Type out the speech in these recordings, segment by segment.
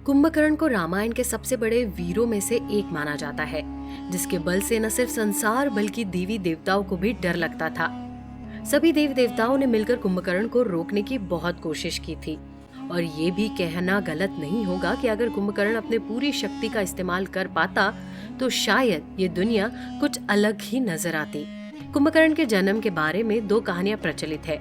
कुंभकर्ण को रामायण के सबसे बड़े वीरों में से एक माना जाता है, जिसके बल से न सिर्फ संसार बल्कि देवी देवताओं को भी डर लगता था। सभी देवी देवताओं ने मिलकर कुंभकर्ण को रोकने की बहुत कोशिश की थी और ये भी कहना गलत नहीं होगा कि अगर कुंभकर्ण अपने पूरी शक्ति का इस्तेमाल कर पाता तो शायद ये दुनिया कुछ अलग ही नजर आती। कुंभकर्ण के जन्म के बारे में दो कहानियां प्रचलित है।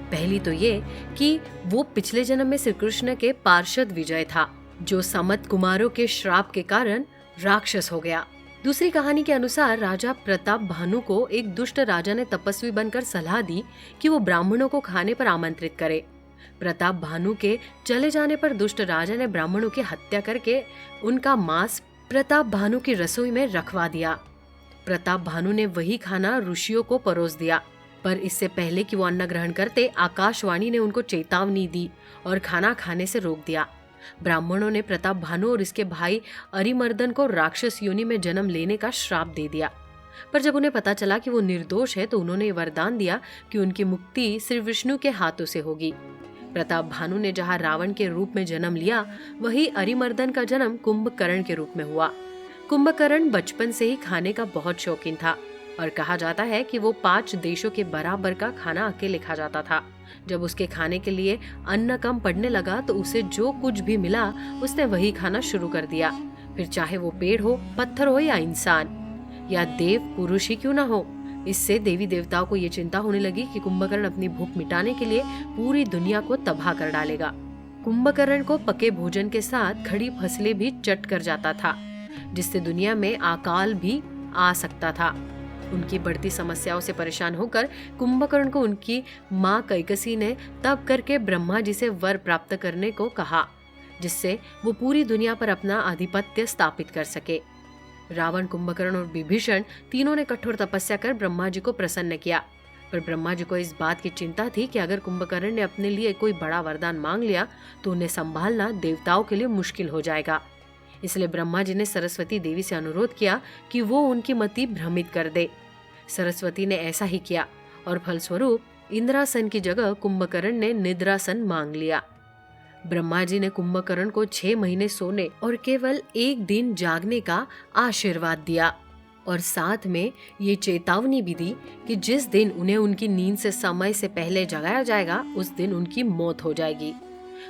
पहली तो ये कि वो पिछले जन्म में श्री कृष्ण के पार्षद विजय था, जो समत कुमारों के श्राप के कारण राक्षस हो गया। दूसरी कहानी के अनुसार राजा प्रताप भानु को एक दुष्ट राजा ने तपस्वी बनकर सलाह दी कि वो ब्राह्मणों को खाने पर आमंत्रित करे। प्रताप भानु के चले जाने पर दुष्ट राजा ने ब्राह्मणों की हत्या करके उनका मांस प्रताप भानु की रसोई में रखवा दिया। प्रताप भानु ने वही खाना ऋषियों को परोस दिया, पर इससे पहले कि वो अन्न ग्रहण करते आकाशवाणी ने उनको चेतावनी दी और खाना खाने से रोक दिया। ब्राह्मणों ने प्रताप भानु और इसके भाई अरिमर्दन को राक्षस योनि में जन्म लेने का श्राप दे दिया, पर जब उन्हें पता चला कि वो निर्दोष है तो उन्होंने वरदान दिया कि उनकी मुक्ति श्री विष्णु के हाथों से होगी। प्रताप भानु ने जहाँ रावण के रूप में जन्म लिया, वही अरिमर्दन का जन्म कुंभकर्ण के रूप में हुआ। कुंभकर्ण बचपन से ही खाने का बहुत शौकीन था और कहा जाता है कि वो 5 देशों के बराबर का खाना अकेले खा जाता था। जब उसके खाने के लिए अन्न कम पड़ने लगा तो उसे जो कुछ भी मिला उसने वही खाना शुरू कर दिया, फिर चाहे वो पेड़ हो, पत्थर हो या इंसान या देव पुरुष ही क्यों ना हो। इससे देवी देवताओं को ये चिंता होने लगी कि कुंभकर्ण अपनी भूख मिटाने के लिए पूरी दुनिया को तबाह कर डालेगा। कुंभकर्ण को पके भोजन के साथ खड़ी फसलें भी चट कर जाता था, जिससे दुनिया में अकाल भी आ सकता था। उनकी बढ़ती समस्याओं से परेशान होकर कुंभकर्ण को उनकी माँ कैकसी ने तप करके ब्रह्मा जी से वर प्राप्त करने को कहा, जिससे वो पूरी दुनिया पर अपना आधिपत्य स्थापित कर सके। रावण, कुंभकर्ण और विभीषण तीनों ने कठोर तपस्या कर ब्रह्मा जी को प्रसन्न किया, पर ब्रह्मा जी को इस बात की चिंता थी कि अगर कुंभकर्ण ने अपने लिए कोई बड़ा वरदान मांग लिया तो उन्हें संभालना देवताओं के लिए मुश्किल हो जाएगा। इसलिए ब्रह्मा जी ने सरस्वती देवी से अनुरोध किया कि वो उनकी मति भ्रमित कर दे। सरस्वती ने ऐसा ही किया और फलस्वरूप इंद्रासन की जगह कुंभकर्ण ने निद्रासन मांग लिया। ब्रह्मा जी ने कुंभकर्ण को 6 महीने सोने और केवल 1 दिन जागने का आशीर्वाद दिया और साथ में ये चेतावनी भी दी कि जिस दिन उन्हें उनकी नींद से समय से पहले जगाया जाएगा उस दिन उनकी मौत हो जाएगी।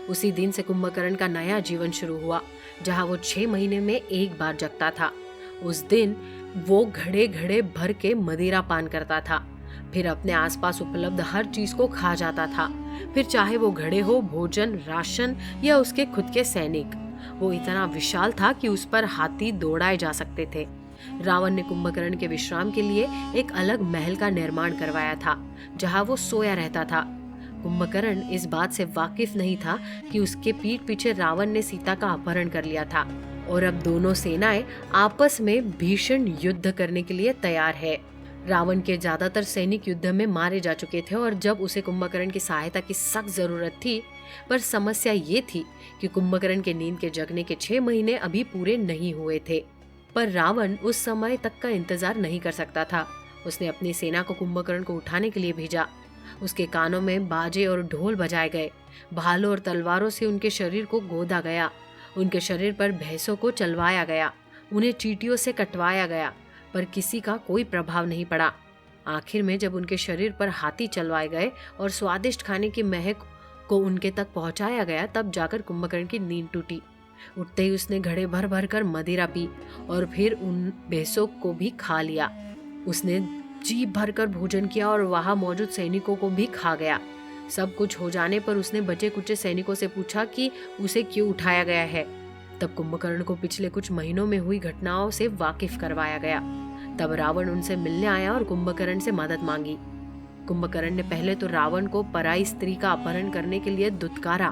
उसी दिन से कुंभकर्ण का नया जीवन शुरू हुआ, जहाँ वो 6 महीने में एक बार जगता था। उस दिन वो घड़े घड़े भर के मदिरा पान करता था, फिर अपने आसपास उपलब्ध हर चीज को खा जाता था, फिर चाहे वो घड़े हो, भोजन, राशन या उसके खुद के सैनिक। वो इतना विशाल था कि उस पर हाथी दौड़ाए जा सकते थे। रावण ने कुंभकर्ण के विश्राम के लिए एक अलग महल का निर्माण करवाया था, जहाँ वो सोया रहता था। कुंभकर्ण इस बात से वाकिफ नहीं था कि उसके पीठ पीछे रावण ने सीता का अपहरण कर लिया था और अब दोनों सेनाएं आपस में भीषण युद्ध करने के लिए तैयार है। रावण के ज्यादातर सैनिक युद्ध में मारे जा चुके थे और जब उसे कुंभकर्ण की सहायता की सख्त जरूरत थी, पर समस्या ये थी कि कुंभकर्ण के नींद के जगने के 6 महीने अभी पूरे नहीं हुए थे। पर रावण उस समय तक का इंतजार नहीं कर सकता था। उसने अपनी सेना को कुंभकर्ण को उठाने के लिए भेजा। उसके कानों में बाजे और ढोल बजाए गए, भालों और तलवारों से उनके शरीर को गोदा गया, उनके शरीर पर भैंसों को चलवाया गया, उन्हें चींटियों से कटवाया गया, पर किसी का कोई प्रभाव नहीं पड़ा। आखिर में जब उनके शरीर पर हाथी चलवाए गए और स्वादिष्ट खाने की महक को उनके तक पहुंचाया गया, तब जाकर कुंभकर्ण की नींद टूटी। उठते ही उसने घड़े भर भर कर मदिरा पी और फिर उन भैंसों को भी खा लिया। उसने जी भरकर भोजन किया और वहां मौजूद सैनिकों को भी खा गया। सब कुछ हो जाने पर उसने बचे कुचे सैनिकों से पूछा कि उसे क्यों उठाया गया है। तब कुंभकर्ण को पिछले कुछ महीनों में हुई घटनाओं से वाकिफ करवाया गया। तब रावण उनसे मिलने आया और कुंभकर्ण से मदद मांगी। कुंभकर्ण ने पहले तो रावण को पराई स्त्री का अपहरण करने के लिए दुत्कारा,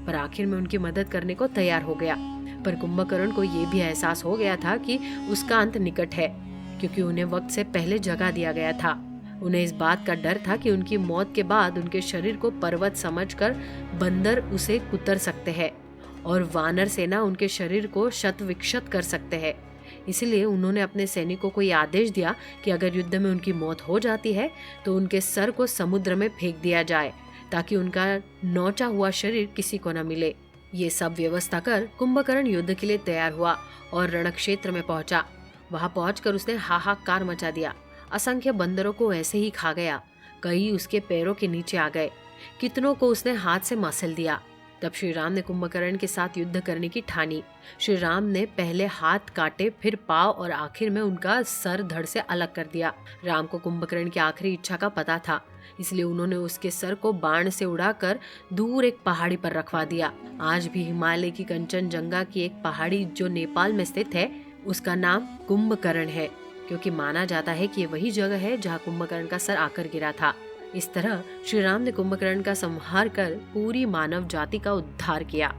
पर आखिर में उनकी मदद करने को तैयार हो गया। पर कुंभकर्ण को ये भी एहसास हो गया था कि उसका अंत निकट है, क्योंकि उन्हें वक्त से पहले जगा दिया गया था। उन्हें इस बात का डर था कि उनकी मौत के बाद उनके शरीर को पर्वत समझकर बंदर उसे कुतर सकते हैं और वानर सेना उनके शरीर को शत विक्षत कर सकते हैं। इसलिए उन्होंने अपने सैनिकों को यह आदेश दिया कि अगर युद्ध में उनकी मौत हो जाती है तो उनके सर को समुद्र में फेंक दिया जाए, ताकि उनका नौचा हुआ शरीर किसी को न मिले। ये सब व्यवस्था कर कुंभकर्ण युद्ध के लिए तैयार हुआ और रणक्षेत्र में पहुंचा। वहां पहुंचकर उसने हाहाकार मचा दिया। असंख्य बंदरों को ऐसे ही खा गया, कई उसके पैरों के नीचे आ गए, कितनों को उसने हाथ से मसल दिया। तब श्री राम ने कुंभकर्ण के साथ युद्ध करने की ठानी। श्री राम ने पहले हाथ काटे, फिर पांव और आखिर में उनका सर धड़ से अलग कर दिया। राम को कुंभकर्ण की आखिरी इच्छा का पता था, इसलिए उन्होंने उसके सर को बाण से उड़ाकर दूर एक पहाड़ी पर रखवा दिया। आज भी हिमालय की कंचनजंगा की एक पहाड़ी जो नेपाल में स्थित है, उसका नाम कुंभकर्ण है, क्योंकि माना जाता है कि ये वही जगह है जहाँ कुंभकर्ण का सर आकर गिरा था। इस तरह श्री राम ने कुंभकर्ण का संहार कर पूरी मानव जाति का उद्धार किया।